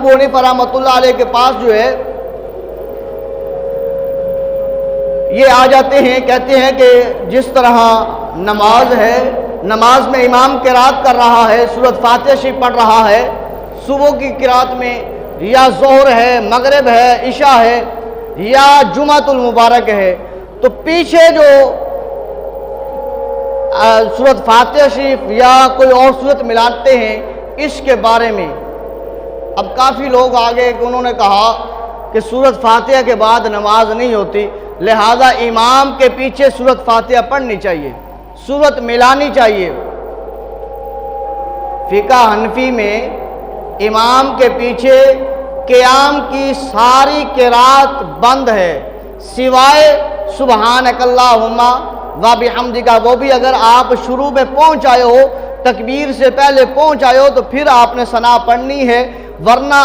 ابو حنیفہ رحمۃ اللہ علیہ کے پاس جو ہے یہ آ جاتے ہیں، کہتے ہیں کہ جس طرح نماز ہے، نماز میں امام قرات کر رہا ہے، سورۃ فاتحہ شریف پڑھ رہا ہے، صبح کی قرات میں یا ظہر ہے، مغرب ہے، عشاء ہے یا جمعۃ المبارک ہے، تو پیچھے جو سورۃ فاتحہ شریف یا کوئی اور سورت ملاتے ہیں، اس کے بارے میں اب کافی لوگ آگے کہ انہوں نے کہا کہ سورۃ فاتحہ کے بعد نماز نہیں ہوتی، لہذا امام کے پیچھے سورۃ فاتحہ پڑھنی چاہیے، سورت ملانی چاہیے۔ فقہ حنفی میں امام کے پیچھے قیام کی ساری قرات بند ہے، سوائے سبحانک اللہم و بحمدک، وہ بھی اگر آپ شروع میں پہنچ آئے ہو، تکبیر سے پہلے پہنچ آئے ہو تو پھر آپ نے ثنا پڑھنی ہے، ورنہ